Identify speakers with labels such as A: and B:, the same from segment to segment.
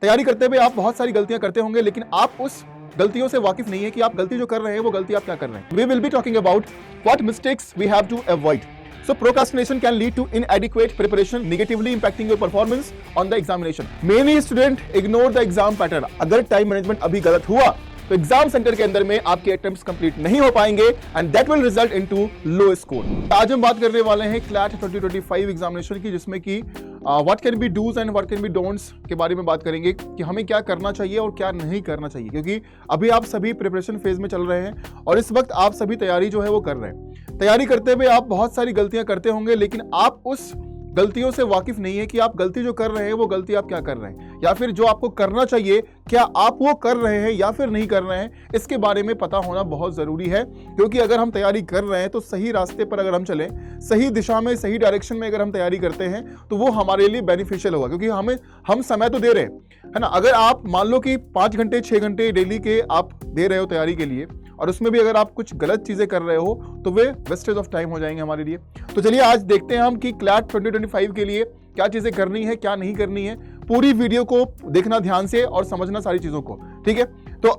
A: तैयारी करते हुए आप बहुत सारी गलतियां करते होंगे, लेकिन आप उस गलतियों से वाकिफ नहीं है कि आप गलती जो कर रहे हैं वो गलती आप क्या कर रहे हैं। We will be talking about what mistakes we have to avoid. So procrastination can lead to inadequate preparation, negatively impacting your performance on the examination. Many students ignore the exam pattern. अगर time management अभी गलत हुआ तो exam centre के अंदर में आपके attempts complete नहीं हो पाएंगे and that will result into low score. आज हम बात करने वाले हैं क्लैट 2025 एग्जामिनेशन की, जिसमें कि what can be do's and what can be don'ts के बारे में बात करेंगे कि हमें क्या करना चाहिए और क्या नहीं करना चाहिए, क्योंकि अभी आप सभी प्रिपरेशन फेज में चल रहे हैं और इस वक्त आप सभी तैयारी जो है वो कर रहे हैं. तैयारी करते हुए आप बहुत सारी गलतियां करते होंगे, लेकिन आप उस गलतियों से वाकिफ नहीं है कि आप गलती जो कर रहे हैं वो गलती आप क्या कर रहे हैं, या फिर जो आपको करना चाहिए क्या आप वो कर रहे हैं या फिर नहीं कर रहे हैं. इसके बारे में पता होना बहुत जरूरी है, क्योंकि अगर हम तैयारी कर रहे हैं तो सही रास्ते पर अगर हम चलें, सही दिशा में, सही डायरेक्शन में अगर हम तैयारी करते हैं तो वो हमारे लिए बेनिफिशियल होगा, क्योंकि हम समय तो दे रहे हैं, है ना. अगर आप मान लो कि 5 घंटे 6 घंटे डेली के आप दे रहे हो तैयारी के लिए और उसमें भी अगर आप कुछ गलत चीजें कर रहे हो तो वे वेस्टेज ऑफ टाइम हो जाएंगे हमारे लिए. तो चलिए आज देखते हैं हम कि क्लैट 2025 के लिए क्या चीजें करनी है, क्या नहीं करनी है. पूरी वीडियो को देखना ध्यान से और समझना सारी चीजों को, ठीक है. तो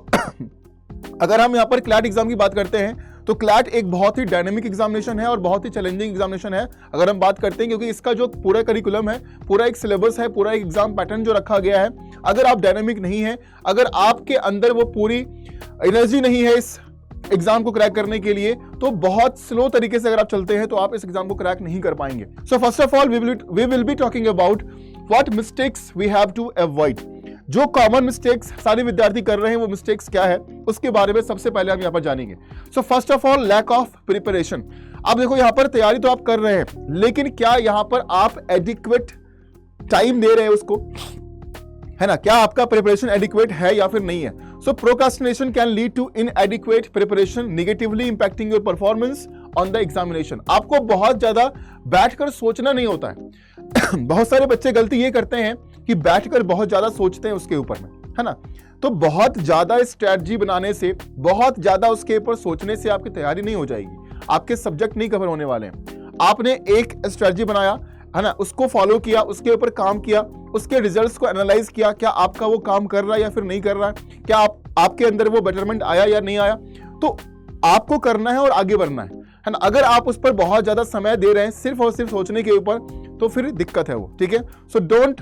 A: अगर हम यहाँ पर क्लैट एग्जाम की बात करते हैं तो क्लैट एक बहुत ही डायनेमिक एग्जामिनेशन है और बहुत ही चैलेंजिंग एग्जामिनेशन है अगर हम बात करते हैं, क्योंकि इसका जो पूरा करिकुलम है, पूरा एक सिलेबस है, पूरा एक एग्जाम पैटर्न जो रखा गया है, अगर आप डायनेमिक नहीं है, अगर आपके अंदर वो पूरी एनर्जी नहीं है इस एग्जाम को क्रैक करने के लिए, तो बहुत स्लो तरीके से अगर आप चलते हैं तो आप इस एग्जाम को क्रैक नहीं कर पाएंगे. So first of all we will be talking about what mistakes we have to avoid. जो कॉमन मिस्टेक्स सारे विद्यार्थी कर रहे हैं वो मिस्टेक्स क्या है उसके बारे में सबसे पहले हम यहाँ पर जानेंगे. So first of all lack of preparation. आप देखो यहाँ पर तैयारी तो आप कर रहे हैं, लेकिन क्या यहाँ पर आप एडिक्वेट टाइम दे रहे हैं उसको, है ना. क्या आपका प्रिपरेशन एडिक्वेट है या फिर नहीं है. So procrastination can lead to inadequate preparation, negatively impacting your performance on the examination. आपको बहुत ज्यादा बैठकर सोचना नहीं होता है. बहुत सारे बच्चे गलती ये करते हैं कि बैठकर बहुत ज्यादा सोचते हैं उसके ऊपर में, है ना. तो बहुत ज्यादा स्ट्रेटजी बनाने से, बहुत ज्यादा उसके ऊपर सोचने से आपकी तैयारी नहीं हो जाएगी, आपके सब्जेक्ट नहीं कवर होने वाले हैं. आपने एक स्ट्रेटजी बनाया, है ना, उसको फॉलो किया, उसके ऊपर काम किया, उसके रिजल्ट्स को एनालाइज किया, क्या आपका वो काम कर रहा है या फिर नहीं कर रहा है, क्या आपके अंदर वो बेटरमेंट आया या नहीं आया. तो आपको करना है और आगे बढ़ना है ना. अगर आप उस पर बहुत ज्यादा समय दे रहे हैं सिर्फ और सिर्फ सोचने के ऊपर, तो फिर दिक्कत है वो, ठीक है. So don't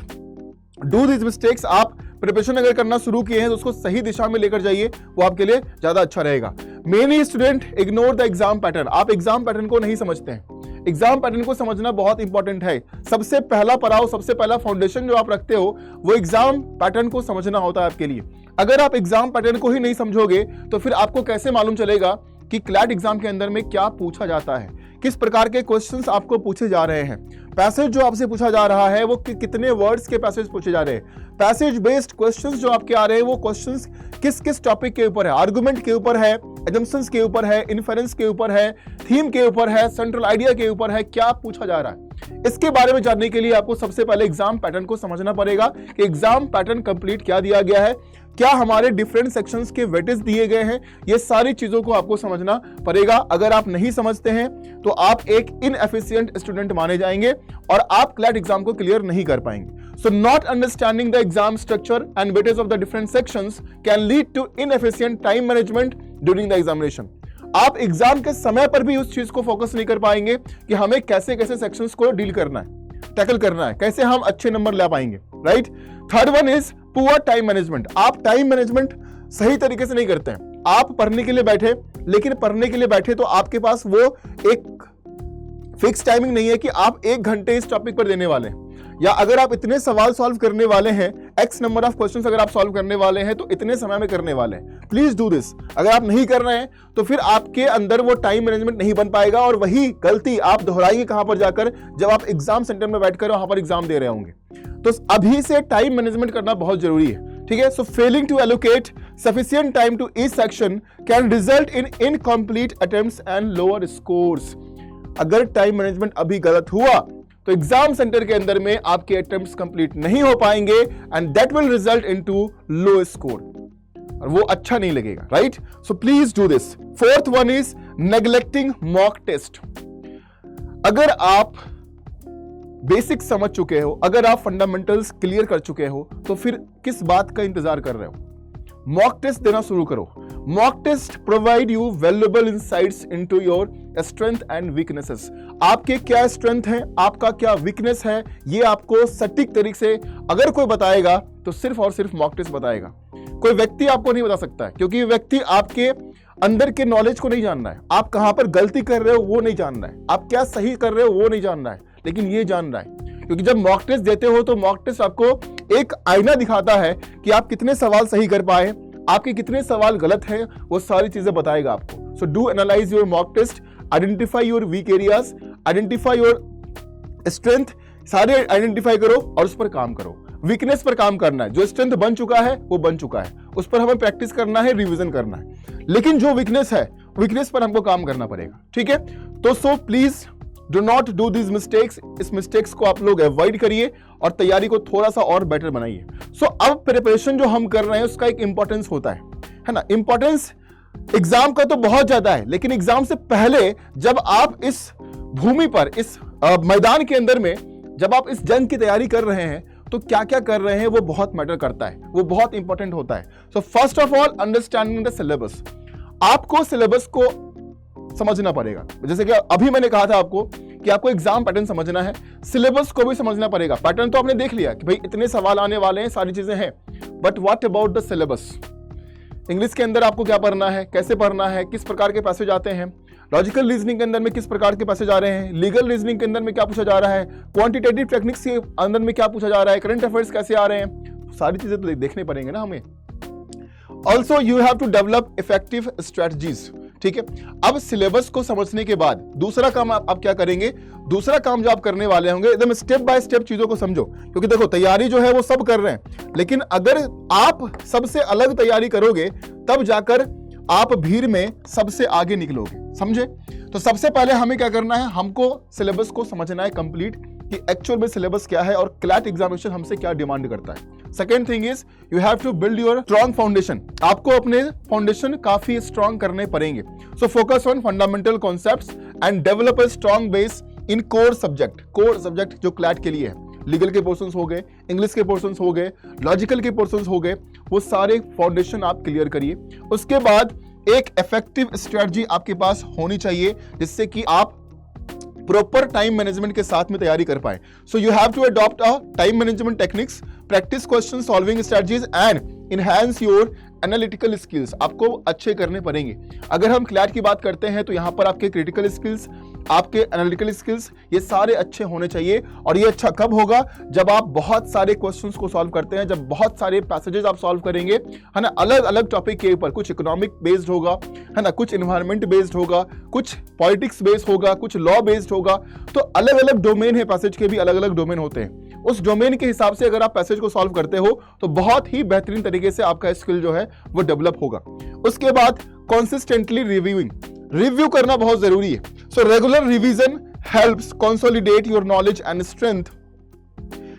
A: do this mistakes. आप प्रिपरेशन अगर करना शुरू किए हैं तो उसको सही दिशा में लेकर जाइए, वो आपके लिए ज्यादा अच्छा रहेगा. Many student ignore the exam pattern. आप एग्जाम पैटर्न को नहीं समझते हैं. एग्जाम पैटर्न को समझना बहुत इंपॉर्टेंट है. सबसे पहला पड़ाव, सबसे पहला फाउंडेशन जो आप रखते हो वो एग्जाम पैटर्न को समझना होता है आपके लिए. अगर आप एग्जाम पैटर्न को ही नहीं समझोगे तो फिर आपको कैसे मालूम चलेगा कि क्लैट एग्जाम के अंदर में क्या पूछा जाता है, किस प्रकार के क्वेश्चंस आपको पूछे जा रहे हैं, पैसेज जो आपसे पूछा जा रहा है वो कितने वर्ड्स के पैसेज पूछे जा रहे हैं, पैसेज बेस्ड क्वेश्चंस जो आपके आ रहे हैं वो क्वेश्चंस किस किस टॉपिक के ऊपर है, आर्गुमेंट के ऊपर है, एजम्पशंस के ऊपर है, इन्फेरेंस के ऊपर है, थीम के ऊपर है, सेंट्रल आइडिया के ऊपर है, क्या पूछा जा रहा है. इसके बारे में जानने के लिए आपको सबसे पहले एग्जाम पैटर्न को समझना पड़ेगा कि एग्जाम पैटर्न कंप्लीट क्या दिया गया है, क्या हमारे डिफरेंट सेक्शंस के वेटेज दिए गए हैं, ये सारी चीजों को आपको समझना पड़ेगा. अगर आप नहीं समझते हैं तो आप एक इनएफिशिएंट स्टूडेंट माने जाएंगे और आप क्लैट एग्जाम को क्लियर नहीं कर पाएंगे. So not understanding the exam structure and weightage of the different sections can lead to inefficient time management during the examination. आप एग्जाम के समय पर भी उस चीज को फोकस नहीं कर पाएंगे कि हमें कैसे कैसे सेक्शंस को डील करना है, टैकल करना है, कैसे हम अच्छे नंबर ला पाएंगे, right. Third one is poor time management. आप टाइम मैनेजमेंट सही तरीके से नहीं करते हैं. आप पढ़ने के लिए बैठे, लेकिन पढ़ने के लिए बैठे तो आपके पास वो एक फिक्स टाइमिंग नहीं है कि आप 1 घंटे इस टॉपिक पर देने वाले हैं, या अगर आप इतने सवाल सॉल्व करने वाले हैं, एक्स नंबर ऑफ क्वेश्चंस अगर आप सॉल्व करने वाले हैं तो इतने समय में करने वाले हैं. Please do this. अगर आप नहीं कर रहे हैं तो फिर आपके अंदर वो टाइम मैनेजमेंट नहीं बन पाएगा और वही गलती आप दोहराएंगे कहां पर जाकर, जब आप एग्जाम सेंटर में बैठकर वहां पर एग्जाम दे रहे होंगे. तो अभी से टाइम मैनेजमेंट करना बहुत जरूरी है, ठीक है. So failing to allocate sufficient time to each section can result in incomplete attempts and lower scores. अगर टाइम मैनेजमेंट अभी गलत हुआ तो एग्जाम सेंटर के अंदर में आपके अटेम्प्ट्स कंप्लीट नहीं हो पाएंगे and that will result into low score, और वो अच्छा नहीं लगेगा, right. So please do this. Fourth one is neglecting mock test. अगर आप बेसिक समझ चुके हो, अगर आप फंडामेंटल्स क्लियर कर चुके हो, तो फिर किस बात का इंतजार कर रहे हो? मॉक टेस्ट देना शुरू करो। Mock test provide you valuable insights into your strength and weaknesses. आपके क्या स्ट्रेंथ है, आपका क्या वीकनेस है, ये आपको सटीक तरीके से अगर कोई बताएगा तो सिर्फ और सिर्फ मॉक टेस्ट बताएगा। कोई व्यक्ति आपको नहीं बता सकता है, क्योंकि व्यक्ति आपके अंदर के नॉलेज को नहीं जानना है, आप कहां पर गलती कर रहे हो वो नहीं जानना है, आप क्या सही कर रहे हो वो नहीं जानना है, लेकिन ये जानना है। क्योंकि जब मॉक टेस्ट देते हो तो मॉक टेस्ट आपको एक आईना दिखाता है कि आप कितने सवाल सही कर पाए, आपके कितने सवाल गलत हैं, वो सारी चीजें बताएगा आपको। So do analyse your mock test, identify your weak areas, identify your strength, सारे आइडेंटिफाई करो और उस पर काम करो। वीकनेस पर काम करना है, जो स्ट्रेंथ बन चुका है वो बन चुका है, उस पर हमें प्रैक्टिस करना है, रिवीजन करना है। लेकिन जो वीकनेस है, वीकनेस पर हमको काम करना पड़ेगा, ठीक है? तो सो please do not do these mistakes. इस मिस्टेक्स को आप लोग अवॉइड करिए और तैयारी को थोड़ा सा और बेटर बनाइए। सो अब प्रिपरेशन जो हम कर रहे हैं उसका एक इंपॉर्टेंस होता है ना? इंपॉर्टेंस एग्जाम का तो बहुत ज्यादा है, लेकिन एग्जाम से पहले जब आप इस भूमि पर, इस मैदान के अंदर में जब आप इस जंग की तैयारी कर रहे हैं तो क्या क्या कर रहे हैं वो बहुत मैटर करता है, वो बहुत इंपॉर्टेंट होता है। सो first of all understanding the syllabus. आपको सिलेबस को समझना पड़ेगा। जैसे कि अभी मैंने कहा था आपको कि आपको एग्जाम पैटर्न समझना है, सिलेबस को भी समझना पड़ेगा। पैटर्न तो आपने देख लिया कि भाई इतने सवाल आने वाले हैं, सारी चीजें हैं, but what about the syllabus? English के अंदर आपको क्या पढ़ना है, कैसे पढ़ना है, किस प्रकार के पैसेज आते हैं, लॉजिकल रीजनिंग के अंदर में किस प्रकार के पैसेज आ रहे हैं, लीगल रीजनिंग के अंदर में क्या पूछा जा रहा है, क्वांटिटेटिव टेक्निक्स के अंदर में क्या पूछा जा रहा है, करंट अफेयर्स कैसे आ रहे हैं, सारी चीजें तो देखने पड़ेंगे ना हमें। Also you have to develop effective strategies, ठीक है? अब सिलेबस को समझने के बाद दूसरा काम आप क्या करेंगे? दूसरा काम जो आप करने वाले होंगे, एकदम स्टेप बाय स्टेप चीजों को समझो। क्योंकि देखो तैयारी जो है वो सब कर रहे हैं, लेकिन अगर आप सबसे अलग तैयारी करोगे तब जाकर आप भीड़ में सबसे आगे निकलोगे, समझे? तो सबसे पहले हमें क्या करना है, हमको सिलेबस को समझना है कंप्लीट कि एक्चुअल में सिलेबस क्या है और क्लैट एग्जामिनेशन हमसे क्या डिमांड करता है। Second thing is you have to build your strong foundation. आपको अपने फाउंडेशन काफी स्ट्रॉन्ग करने पड़ेंगे। So focus on fundamental concepts and develop a strong base in core subject. Core subject जो क्लैट के लिए है, लीगल के पोर्शंस हो गए, इंग्लिश के पोर्शंस हो गए, लॉजिकल के पोर्शंस हो गए, वो सारे फाउंडेशन आप क्लियर करिए। उसके बाद एक इफेक्टिव स्ट्रेटजी आपके पास होनी चाहिए जिससे कि आप प्रॉपर टाइम मैनेजमेंट के साथ में तैयारी कर पाए। So you have to adopt a time management techniques, practice question solving strategies and enhance your analytical skills. आपको अच्छे करने पड़ेंगे। अगर हम क्लैट की बात करते हैं तो यहाँ पर आपके क्रिटिकल स्किल्स, आपके एनालिटिकल स्किल्स, ये सारे अच्छे होने चाहिए। और ये अच्छा कब होगा? जब आप बहुत सारे क्वेश्चंस को सॉल्व करते हैं, जब बहुत सारे पैसेजेस आप सॉल्व करेंगे, है ना, अलग अलग टॉपिक के ऊपर। कुछ इकोनॉमिक बेस्ड होगा, है ना, कुछ इन्वायरमेंट बेस्ड होगा, कुछ पॉलिटिक्स बेस्ड होगा, कुछ लॉ बेस्ड होगा। तो अलग अलग डोमेन है, पैसेज के भी अलग अलग डोमेन होते हैं। उस डोमेन के हिसाब से अगर आप पैसेज को सॉल्व करते हो तो बहुत ही बेहतरीन तरीके से आपका स्किल जो है वो डेवलप होगा। उसके बाद कंसिस्टेंटली रिव्यूइंग, रिव्यू करना बहुत जरूरी है। So regular revision helps consolidate your knowledge and strength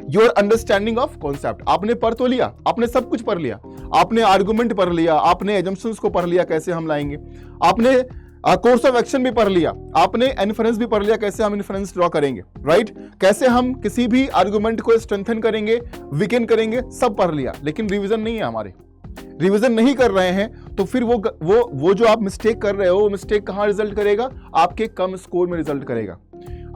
A: your understanding of concept. आपने पढ़ तो लिया, आपने सब कुछ पढ़ लिया, आपने आर्गुमेंट पढ़ लिया, आपने एजम्पशंस को पढ़ लिया कैसे हम लाएंगे, आपने कोर्स ऑफ एक्शन भी पढ़ लिया, आपने इन्फरेंस भी पढ़ लिया कैसे हम इन्फरेंस ड्रॉ करेंगे, राइट? कैसे हम किसी भी आर्गुमेंट को स्ट्रेंथन करेंगे, वीकेन करेंगे, सब पढ़ लिया। लेकिन रिवीजन नहीं है हमारे, रिवीजन नहीं कर रहे हैं तो फिर वो जो आप मिस्टेक कर रहे हो, वो मिस्टेक कहां रिजल्ट करेगा? आपके कम स्कोर में रिजल्ट करेगा,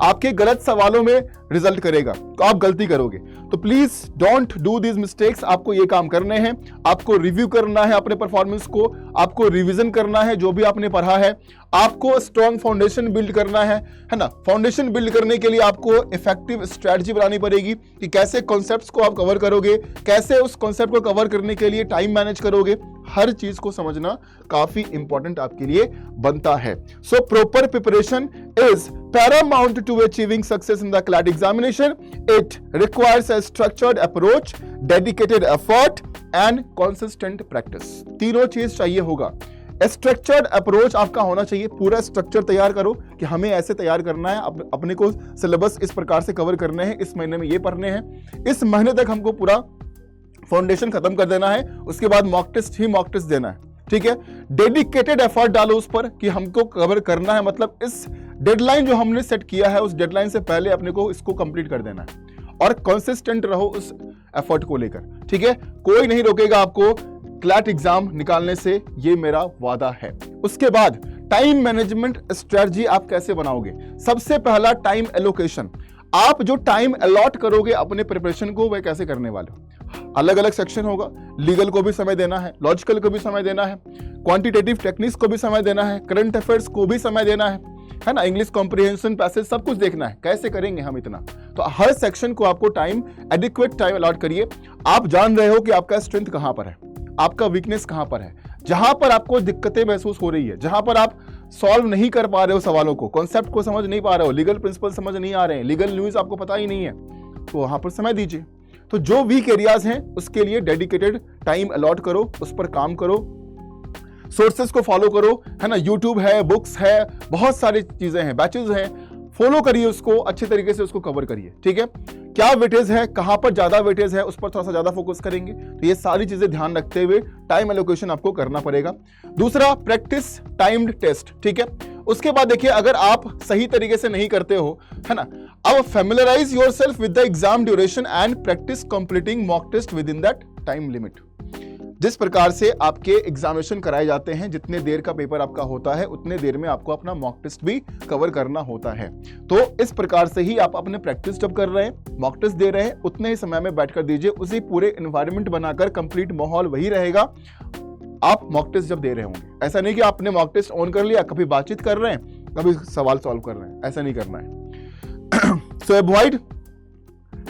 A: आपके गलत सवालों में रिजल्ट करेगा, तो आप गलती करोगे। तो please don't do these mistakes. आपको ये काम करने हैं, आपको रिव्यू करना है अपने परफॉर्मेंस को, आपको रिवीजन करना है जो भी आपने पढ़ा है, आपको स्ट्रॉन्ग फाउंडेशन बिल्ड करना है ना। फाउंडेशन बिल्ड करने के लिए आपको इफेक्टिव स्ट्रेटजी बनानी पड़ेगी कि कैसे कॉन्सेप्ट्स को आप कवर करोगे, कैसे उस कॉन्सेप्ट को कवर करने के लिए टाइम मैनेज करोगे। हर चीज को समझना काफी इंपॉर्टेंट आपके लिए बनता है। So proper preparation is paramount to achieving success in the CLAT examination. It requires a structured approach, dedicated effort and consistent practice. तीनों चीज चाहिए होगा। स्ट्रक्चर्ड अप्रोच आपका होना चाहिए, पूरा स्ट्रक्चर तैयार करो कि हमें ऐसे तैयार करना है, अपने को सिलेबस इस प्रकार से कवर करने हैं, इस महीने में ये पढ़ने हैं, इस महीने तक हमको पूरा फाउंडेशन खत्म कर देना है, उसके बाद मॉक टेस्ट ही मॉक टेस्ट देना है। ठीक है, डेडिकेटेड एफर्ट डालो उस पर कि हमको कवर करना है, मतलब इस डेडलाइन जो हमने सेट किया है उस डेडलाइन से पहले अपने को इसको कंप्लीट कर देना है, और कंसिस्टेंट रहो उस एफर्ट को लेकर, ठीक है। कोई नहीं रोकेगा आपको क्लैट एग्जाम निकालने से, ये मेरा वादा है। उसके बाद टाइम मैनेजमेंट स्ट्रेटजी आप कैसे बनाओगे? सबसे पहला टाइम एलोकेशन। आप जो टाइम अलॉट करोगे अपने प्रिपरेशन को वह कैसे करने वाले हो? अलग अलग सेक्शन होगा, लीगल को भी समय देना है, लॉजिकल को भी समय देना है, क्वांटिटेटिव टेक्निक्स को भी समय देना है, करंट अफेयर्स को भी समय देना है ना, इंग्लिश कॉम्प्रिहेंशन, पैसेज, सब कुछ देखना है। कैसे करेंगे हम इतना? तो हर सेक्शन को आपको टाइम, एडिक्वेट टाइम अलॉट करिए। आप जान रहे हो कि आपका स्ट्रेंथ कहां पर है, आपका वीकनेस कहां पर है, जहां पर आपको दिक्कतें महसूस हो रही है, जहां पर आप सॉल्व नहीं कर पा रहे हो सवालों को, कॉन्सेप्ट को समझ नहीं पा रहे हो, लीगल प्रिंसिपल समझ नहीं आ रहे हैं, लीगल न्यूज आपको पता ही नहीं है, तो वहां पर समय दीजिए। तो जो वीक एरियाज हैं उसके लिए डेडिकेटेड टाइम अलॉट करो, उस पर काम करो, सोर्सेस को फॉलो करो, है ना, यूट्यूब है, बुक्स है, बहुत सारी चीजें हैं, बैचेस हैं, फॉलो करिए उसको, अच्छे तरीके से उसको कवर करिए, ठीक है। क्या वेटेज है, कहां पर ज्यादा वेटेज है, उस पर थोड़ा सा ज्यादा फोकस करेंगे। तो ये सारी चीजें ध्यान रखते हुए टाइम एलोकेशन आपको करना पड़ेगा। दूसरा, प्रैक्टिस टाइम्ड टेस्ट, ठीक है। उसके बाद देखिए, अगर आप सही तरीके से नहीं करते हो, है ना, अब familiarize yourself with the exam duration and practice completing mock test within that time limit. जिस प्रकार से आपके एग्जामिनेशन कराए जाते हैं, जितने देर का पेपर आपका होता है उतने देर में आपको अपना मॉक टेस्ट भी कवर करना होता है। तो इस प्रकार से ही आप अपने प्रैक्टिस जब कर रहे हैं, मॉक टेस्ट दे रहे हैं, उतने ही समय में बैठकर दीजिए, उसी पूरे एनवायरनमेंट बनाकर, कंप्लीट माहौल वही रहेगा आप मॉक टेस्ट जब दे रहे होंगे। ऐसा नहीं कि आपने मॉक टेस्ट ऑन कर लिया, कभी बातचीत कर रहे हैं, कभी सवाल सॉल्व कर रहे हैं, ऐसा नहीं करना है। सो अवॉइड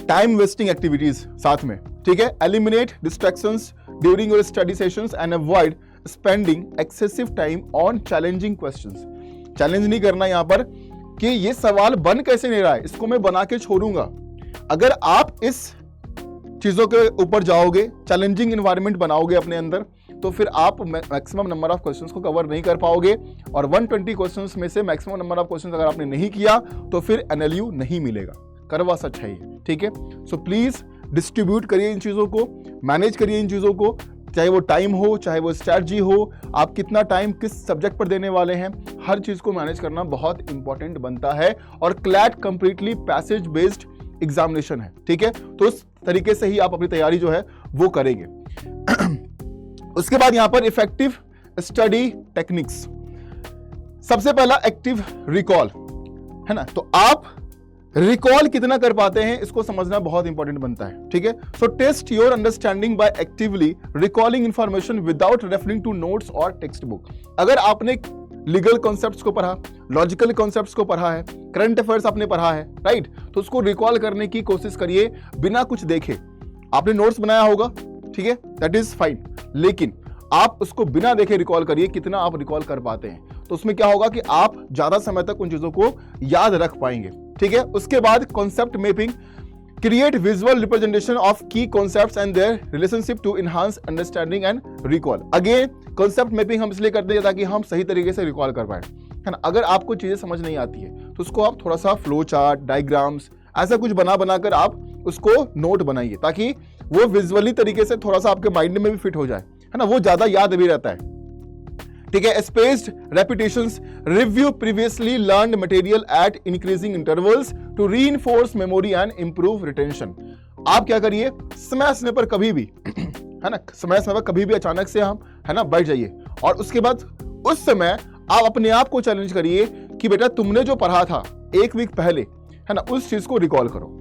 A: टाइम वेस्टिंग एक्टिविटीज साथ में, ठीक है। Eliminate distractions during your study sessions and avoid spending excessive time on challenging questions. Challenge नहीं करना यहां पर कि ये सवाल बन कैसे नहीं रहा है, इसको मैं बना के छोड़ूंगा। अगर आप इस चीजों के ऊपर जाओगे, चैलेंजिंग एनवायरनमेंट बनाओगे अपने अंदर, तो फिर आप मैक्सिमम नंबर ऑफ क्वेश्चंस को कवर नहीं कर पाओगे, और 120 क्वेश्चंस में से मैक्सिमम नंबर ऑफ क्वेश्चंस अगर आपने नहीं किया तो फिर एनएलयू नहीं मिलेगा। करवा सच है ये, ठीक है। सो प्लीज डिस्ट्रीब्यूट करिए इन चीजों को, मैनेज करिए इन चीजों को, चाहे वो टाइम हो, चाहे वो स्ट्रैटेजी हो, आप कितना टाइम किस सब्जेक्ट पर देने वाले हैं, हर चीज को मैनेज करना बहुत इंपॉर्टेंट बनता है। और CLAT completely passage based examination है, ठीक है। तो उस तरीके से ही आप अपनी तैयारी जो है वो करेंगे। उसके बाद यहां पर इफेक्टिव स्टडी टेक्निक्स। सबसे पहला एक्टिव रिकॉल, है ना। तो आप रिकॉल कितना कर पाते हैं इसको समझना बहुत इंपॉर्टेंट बनता है, ठीक है। So test your understanding by actively recalling information without referring to notes और टेक्स्ट बुक। अगर आपने लीगल कॉन्सेप्ट्स को पढ़ा, लॉजिकल कॉन्सेप्ट्स को पढ़ा है, करंट अफेयर्स आपने पढ़ा है, राइट, तो उसको रिकॉल करने की कोशिश करिए बिना कुछ देखे। आपने नोट्स बनाया होगा, ठीक है, दैट इज फाइन, लेकिन आप उसको बिना देखे रिकॉल करिए, कितना आप रिकॉल कर पाते हैं। तो उसमें क्या होगा कि आप ज्यादा समय तक उन चीजों को याद रख पाएंगे, ठीक है। उसके बाद concept mapping, create visual representation of key concepts and their relationship to enhance understanding and recall. Again concept mapping हम इसलिए करते हैं ताकि हम सही तरीके से रिकॉल कर पाए, है ना। अगर आपको चीजें समझ नहीं आती है तो उसको आप थोड़ा सा फ्लो चार्ट, डायग्राम्स, ऐसा कुछ बनाकर आप उसको नोट बनाइए, ताकि वो विजुअली तरीके से थोड़ा सा आपके माइंड में भी फिट हो जाए, है ना, वो ज्यादा याद भी रहता है, ठीक है। Spaced repetitions, review previously learned material at increasing intervals to reinforce memory and improve retention. आप क्या करिए, समय पर कभी भी, है ना, समय पर कभी भी अचानक से हम, है ना, बैठ जाइए, और उसके बाद उस समय आप अपने आप को चैलेंज करिए कि बेटा तुमने जो पढ़ा था एक वीक पहले, है ना, उस चीज को रिकॉल करो।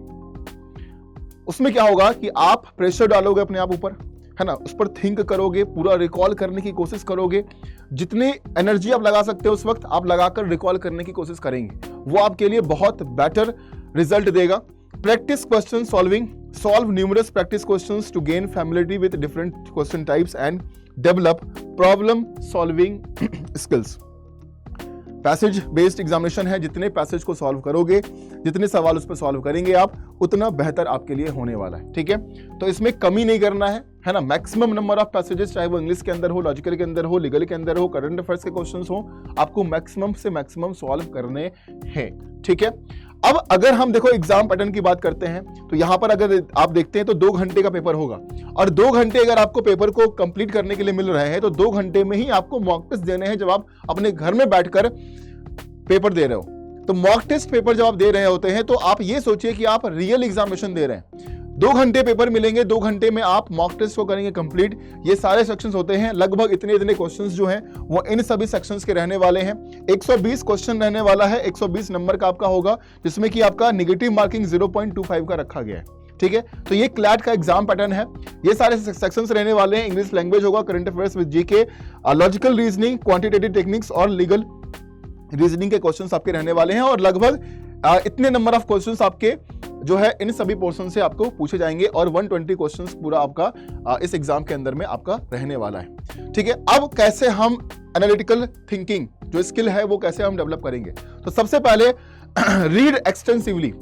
A: उसमें क्या होगा कि आप प्रेशर डालोगे अपने आप ऊपर, है ना, उस पर थिंक करोगे, पूरा रिकॉल करने की कोशिश करोगे। जितनी एनर्जी आप लगा सकते हो उस वक्त आप लगाकर रिकॉल करने की कोशिश करेंगे, वो आपके लिए बहुत बेटर रिजल्ट देगा। Practice question solving, solve numerous practice questions to gain familiarity with different question types and develop problem solving skills. Passage based examination है, जितने पैसेज को सॉल्व करोगे, जितने सवाल उस पर सॉल्व करेंगे आप, उतना बेहतर आपके लिए होने वाला है, ठीक है। तो इसमें कमी नहीं करना है ना। मैक्सिमम नंबर ऑफ पैसेजेस, चाहे वो इंग्लिश के अंदर हो, लॉजिकल के अंदर हो, लीगल के अंदर हो, करंट अफेयर्स के क्वेश्चंस हो, आपको मैक्सिमम से मैक्सिमम सॉल्व करने हैं, ठीक है। अब अगर हम देखो एग्जाम पैटर्न की बात करते हैं तो यहां पर अगर आप देखते हैं तो 2 घंटे का पेपर होगा, और 2 घंटे अगर आपको पेपर को कंप्लीट करने के लिए मिल रहे हैं तो 2 घंटे में ही आपको मॉक टेस्ट देने हैं जब आप अपने घर में बैठकर पेपर दे रहे हो। तो मॉक टेस्ट पेपर जब आप दे रहे होते हैं तो आप ये सोचिए कि आप रियल एग्जामिनेशन दे रहे हैं। 2 घंटे पेपर मिलेंगे, 2 घंटे में आप मॉक टेस्ट को करेंगे कंप्लीट। ये सारे सेक्शंस होते हैं, लगभग इतने क्वेश्चंस जो हैं वो इन सभी सेक्शंस के रहने वाले हैं। 120 क्वेश्चन रहने वाला है, 120 नंबर का आपका होगा, जिसमें कि आपका नेगेटिव मार्किंग 0.25 का रखा गया है। ठीक है, तो ये क्लैट का एग्जाम पैटर्न है। ये सारे सेक्शंस रहने वाले हैं। इंग्लिश लैंग्वेज होगा, current affairs with GK, logical reasoning, quantitative techniques और लीगल रीजनिंग के क्वेश्चंस आपके रहने वाले हैं, और लगभग इतने नंबर ऑफ क्वेश्चंस आपके जो है इन सभी पोर्शन से आपको पूछे जाएंगे, और 120 क्वेश्चंस पूरा आपका इस एग्जाम के अंदर में आपका रहने वाला है। ठीक है, अब कैसे हम एनालिटिकल थिंकिंग जो स्किल है वो कैसे हम डेवलप करेंगे? तो सबसे पहले read extensively,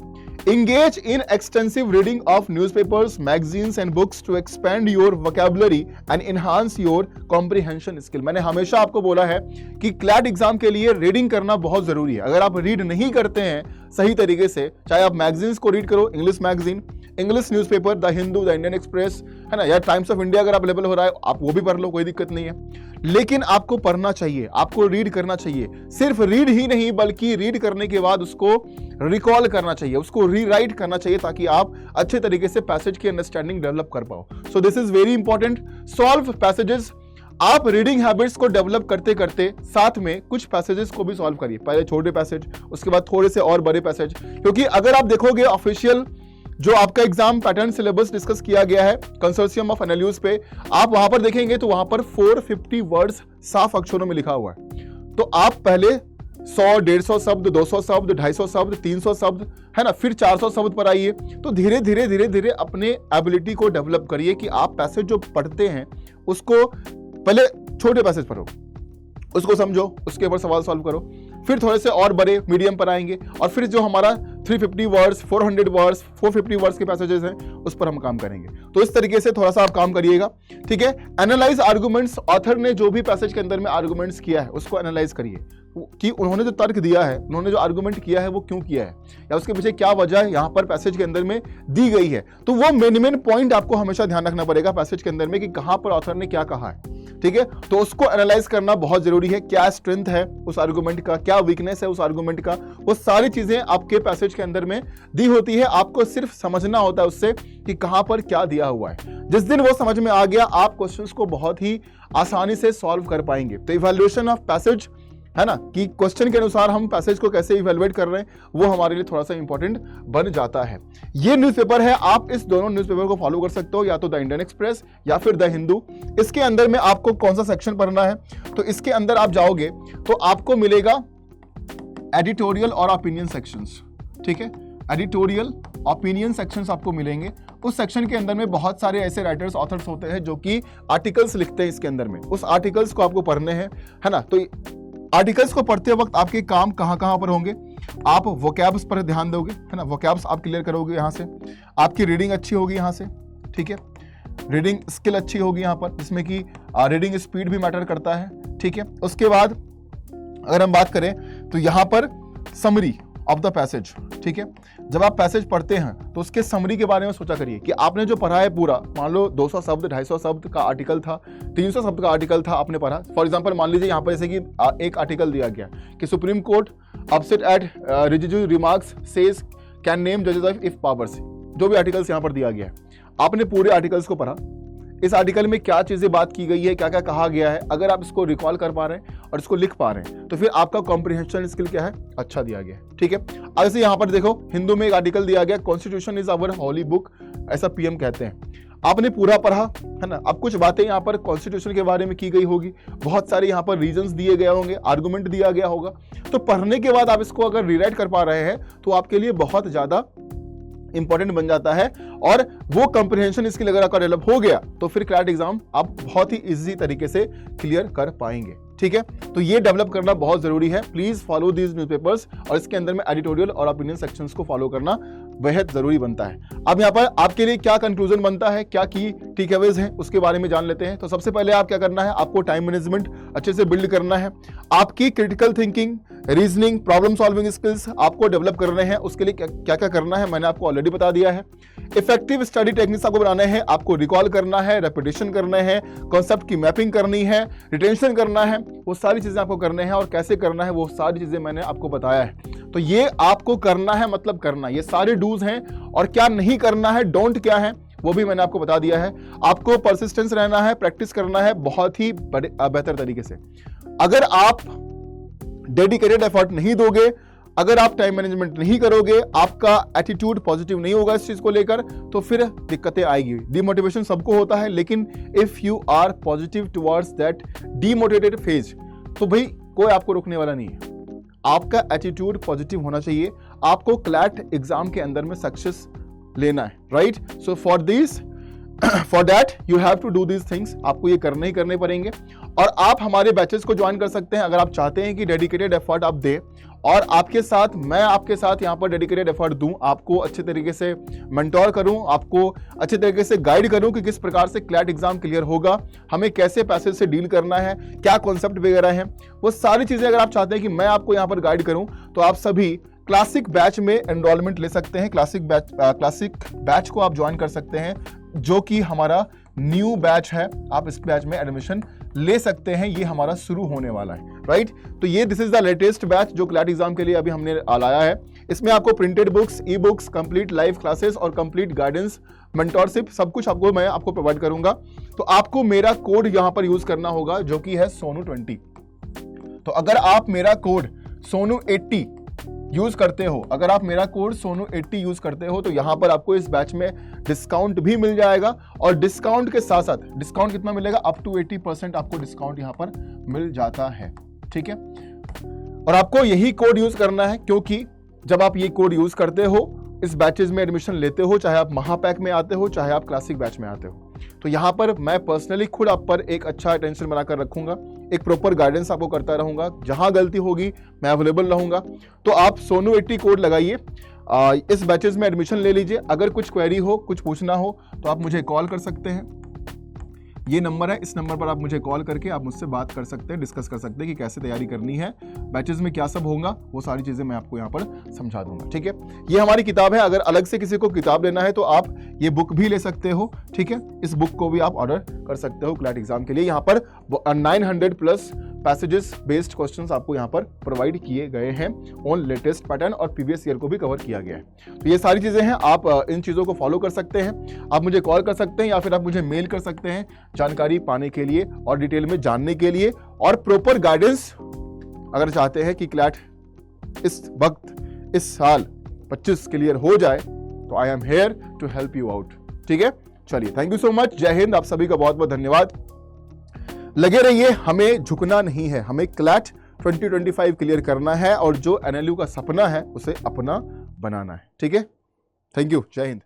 A: engage in extensive reading of newspapers, magazines and books to expand your vocabulary and enhance your comprehension skill। मैंने हमेशा आपको बोला है कि क्लैट एग्जाम के लिए रीडिंग करना बहुत जरूरी है। अगर आप रीड नहीं करते हैं सही तरीके से, चाहे आप मैगजीन्स को रीड करो, English magazine, English newspaper, the Hindu, the Indian express, है ना, या टाइम्स ऑफ इंडिया अगर अवेलेबल हो रहा है आप वो भी पढ़ लो, कोई दिक्कत नहीं है। लेकिन आपको पढ़ना चाहिए, आपको रीड करना चाहिए। सिर्फ रीड ही नहीं बल्कि रीड करने के बाद उसको रिकॉल करना चाहिए, उसको रीराइट करना चाहिए, ताकि आप अच्छे तरीके से पैसेज की अंडरस्टैंडिंग डेवलप कर पाओ। So this is very important. Solve passages. आप रीडिंग हैबिट्स को डेवलप करते करते साथ में कुछ पैसेजेस को भी सॉल्व करिए। पहले छोटे पैसेज, उसके बाद थोड़े से और बड़े पैसेज, क्योंकि अगर आप देखोगे ऑफिशियल जो आपका एग्जाम पैटर्न सिलेबस डिस्कस किया गया है कंसोर्शियम ऑफ एनालिटिक्स पे, आप वहां पर देखेंगे तो वहां पर 450 वर्ड्स साफ अक्षरों में लिखा हुआ है। तो आप पहले 100, 150 शब्द, 200 शब्द, 250 शब्द, 300 शब्द, है ना, फिर 400 शब्द पर आइए। तो धीरे धीरे अपने एबिलिटी को डेवलप करिए कि आप पैसेज जो पढ़ते हैं उसको पहले छोटे पैसेज पढ़ो, उसको समझो, उसके ऊपर सवाल सॉल्व करो, फिर थोड़े से और बड़े मीडियम पर आएंगे, और फिर जो हमारा 350 वर्ड्स, 400 वर्ड्स, 450 वर्ड्स के पैसेजेस हैं उस पर हम काम करेंगे। तो इस तरीके से थोड़ा सा आप काम करिएगा। ठीक है, एनालाइज आर्गुमेंट्स। ऑथर ने जो भी पैसेज के अंदर में आर्गुमेंट्स किया है उसको एनालाइज करिए कि उन्होंने जो तर्क दिया है, उन्होंने जो आर्गुमेंट किया है वो क्यों किया है, या उसके पीछे क्या वजह यहाँ पर पैसेज के अंदर में दी गई है। तो वो मेन पॉइंट आपको हमेशा ध्यान रखना पड़ेगा पैसेज के अंदर में कि कहाँ पर ऑथर ने क्या कहा है। ठीक है, तो उसको एनालाइज करना बहुत जरूरी है। क्या स्ट्रेंथ है उस आर्गुमेंट का, क्या वीकनेस है उस आर्गुमेंट का, वो सारी चीजें आपके पैसेज के अंदर में दी होती है। आपको सिर्फ समझना होता है उससे कि कहां पर क्या दिया हुआ है। जिस दिन वो समझ में आ गया आप क्वेश्चंस को बहुत ही आसानी से सॉल्व कर पाएंगे। तो इवैल्यूएशन ऑफ पैसेज, है ना, कि क्वेश्चन के अनुसार हम पैसेज को कैसे इवैल्यूएट कर रहे हैं, वो हमारे लिए थोड़ा सा इंपॉर्टेंट बन जाता है। ये न्यूज़पेपर है, आप इस दोनों न्यूज़पेपर को फॉलो कर सकते हो, या तो द इंडियन एक्सप्रेस या फिर द हिंदू। इसके अंदर में आपको कौन सा सेक्शन पढ़ना है, तो इसके अंदर आप जाओगे तो आपको मिलेगा एडिटोरियल और ओपिनियन सेक्शंस। ठीक है, एडिटोरियल ओपिनियन सेक्शंस आपको मिलेंगे। उस सेक्शन के अंदर में बहुत सारे ऐसे राइटर्स, ऑथर्स होते हैं जो कि आर्टिकल्स लिखते हैं इसके अंदर में। उस आर्टिकल्स को आपको पढ़ने हैं, है ना। तो आर्टिकल्स को पढ़ते वक्त आपके काम कहाँ पर होंगे, आप वोकैब्स पर ध्यान दोगे, है ना, वोकैब्स आप क्लियर करोगे यहाँ से, आपकी रीडिंग अच्छी होगी यहाँ से। ठीक है, रीडिंग स्किल अच्छी होगी यहाँ पर, जिसमें कि रीडिंग स्पीड भी मैटर करता है। ठीक है, उसके बाद अगर हम बात करें तो यहाँ पर समरी ऑफ द पैसेज। ठीक है, जब आप पैसेज पढ़ते हैं तो उसके समरी के बारे में सोचा करिए कि आपने जो पढ़ा है पूरा, मान लो 200 शब्द, 250 शब्द का आर्टिकल था, 300 शब्द का आर्टिकल था, आपने पढ़ा। फॉर एग्जांपल मान लीजिए यहाँ पर जैसे कि एक आर्टिकल दिया गया कि supreme court upset at Rijiju remarks says can name जजेस ऑफ इफ पावर्स। जो भी आर्टिकल्स यहाँ पर दिया गया है, आपने पूरे आर्टिकल्स को पढ़ा, इस आर्टिकल में क्या चीजें बात की गई है, क्या क्या कहा गया है। अगर आप इसको रिकॉल कर पा रहे हैं और इसको लिख पा रहे हैं तो फिर आपका कॉम्प्रिहेंशन स्किल क्या है, अच्छा दिया गया है। ठीक है, अब से यहाँ पर देखो हिंदू में एक आर्टिकल दिया गया, constitution is our holy book, ऐसा पीएम कहते हैं। आपने पूरा पढ़ा, है ना। अब कुछ बातें यहाँ पर कॉन्स्टिट्यूशन के बारे में की गई होगी, बहुत सारे यहाँ पर रीजंस दिए गए होंगे, आर्गुमेंट दिया गया होगा। तो पढ़ने के बाद आप इसको अगर रीराइट कर पा रहे हैं तो आपके लिए बहुत ज्यादा इंपॉर्टेंट बन जाता है। और वो कंप्रिहेंशन स्किल अगर आपका डेवलप हो गया तो फिर क्लैट एग्जाम आप बहुत ही इजी तरीके से क्लियर कर पाएंगे। ठीक है, तो ये डेवलप करना बहुत जरूरी है। प्लीज फॉलो दीज न्यूज़पेपर्स और इसके अंदर में एडिटोरियल और ओपिनियन सेक्शंस को फॉलो करना बेहद जरूरी बनता है। अब यहाँ पर आपके लिए क्या कंक्लूजन बनता है, क्या की टेकअवेज हैं, उसके बारे में जान लेते हैं। तो सबसे पहले आप क्या करना है, आपको टाइम मैनेजमेंट अच्छे से बिल्ड करना है। आपकी critical thinking, reasoning, problem solving skills आपको डेवलप करने हैं। उसके लिए क्या क्या करना है मैंने आपको ऑलरेडी बता दिया है। इफेक्टिव स्टडी टेक्निक्स आपको बनाने हैं, आपको रिकॉल करना है, रेपिटेशन करने हैं, कॉन्सेप्ट की मैपिंग करनी है, रिटेंशन करना है, वो सारी चीजें आपको करने हैं। और कैसे करना है वो सारी चीजें मैंने आपको बताया है। तो ये आपको करना है, मतलब करना, ये सारे डूज हैं। और क्या नहीं करना है, डोंट क्या है, वो भी मैंने आपको बता दिया है। आपको परसिस्टेंस रहना है, प्रैक्टिस करना है बहुत ही बेहतर तरीके से। अगर आप डेडिकेटेड एफर्ट नहीं दोगे, अगर आप टाइम मैनेजमेंट नहीं करोगे, आपका एटीट्यूड पॉजिटिव नहीं होगा इस चीज को लेकर, तो फिर दिक्कतें आएगी। डिमोटिवेशन सबको होता है, लेकिन if you are positive towards that demotivated phase, तो भाई कोई आपको रोकने वाला नहीं है। आपका एटीट्यूड पॉजिटिव होना चाहिए। आपको क्लैट एग्जाम के अंदर में सक्सेस लेना है, right? So for that you have to do these things. आपको ये करने ही करने पड़ेंगे। और आप हमारे बैचेस को ज्वाइन कर सकते हैं अगर आप चाहते हैं कि डेडिकेटेड एफर्ट आप दें और आपके साथ, मैं आपके साथ यहाँ पर डेडिकेटेड एफर्ट दूं, आपको अच्छे तरीके से मेंटोर करूं, आपको अच्छे तरीके से गाइड करूं कि किस प्रकार से क्लैट एग्जाम क्लियर होगा, हमें कैसे पैसेज से डील करना है, क्या कॉन्सेप्ट वगैरह है, वो सारी चीजें अगर आप चाहते हैं कि मैं आपको यहाँ पर गाइड करूं, तो आप सभी क्लासिक बैच में एनरोलमेंट ले सकते हैं। क्लासिक बैच को आप ज्वाइन कर सकते हैं, जो कि हमारा न्यू बैच है। आप इस बैच में एडमिशन ले सकते हैं, ये हमारा शुरू होने वाला है, राइट? तो ये this is the latest batch जो क्लैट एग्जाम के लिए अभी हमने लाया है। इसमें आपको printed books, e books, complete live classes और कंप्लीट गाइडेंस, मेंटोरशिप, सब कुछ मैं आपको प्रोवाइड करूंगा। तो आपको मेरा कोड यहां पर यूज करना होगा, जो कि है सोनू20। तो अगर आप मेरा कोड सोनू80 यूज करते हो, अगर आप मेरा कोड सोनू80 यूज करते हो, तो यहां पर आपको इस बैच में डिस्काउंट भी मिल जाएगा। और डिस्काउंट के साथ साथ डिस्काउंट कितना मिलेगा, अप टू 80% आपको डिस्काउंट यहां पर मिल जाता है। ठीक है, और आपको यही कोड यूज करना है, क्योंकि जब आप ये कोड यूज करते हो, इस बैचेज में एडमिशन लेते हो, चाहे आप महापैक में आते हो, चाहे आप क्लासिक बैच में आते हो, तो यहाँ पर मैं पर्सनली खुद आप पर एक अच्छा अटेंशन बनाकर रखूंगा, एक प्रॉपर गाइडेंस आपको करता रहूंगा। जहां गलती होगी मैं अवेलेबल रहूंगा। तो आप सोनू80 कोड लगाइए, इस बैचेज में एडमिशन ले लीजिए। अगर कुछ क्वेरी हो, कुछ पूछना हो, तो आप मुझे कॉल कर सकते हैं। ये नंबर है, इस नंबर पर आप मुझे कॉल करके आप मुझसे बात कर सकते हैं, डिस्कस कर सकते हैं कि कैसे तैयारी करनी है, बैचेज में क्या सब होगा, वो सारी चीजें मैं आपको यहाँ पर समझा दूंगा। ठीक है, ये हमारी किताब है। अगर अलग से किसी को किताब लेना है तो आप ये बुक भी ले सकते हो। ठीक है, इस बुक को भी आप ऑर्डर कर सकते हो क्लैट एग्जाम के लिए। यहाँ पर 900 प्लस पैसेजेस बेस्ड क्वेश्चंस आपको यहाँ पर प्रोवाइड किए गए हैं ऑन लेटेस्ट पैटर्न, और प्रीवियस ईयर को भी कवर किया गया है। तो ये सारी चीजें हैं, आप इन चीजों को फॉलो कर सकते हैं। आप मुझे कॉल कर सकते हैं या फिर आप मुझे मेल कर सकते हैं जानकारी पाने के लिए और डिटेल में जानने के लिए, और प्रॉपर गाइडेंस अगर चाहते हैं कि क्लैट इस वक्त, इस साल 25 क्लियर हो जाए, तो I am here to help you out. ठीक है, चलिए, थैंक यू सो मच। जय हिंद, आप सभी का बहुत बहुत धन्यवाद। लगे रहिए, हमें झुकना नहीं है, हमें क्लैट 2025 क्लियर करना है, और जो NLU का सपना है उसे अपना बनाना है। ठीक है, थैंक यू, जय हिंद।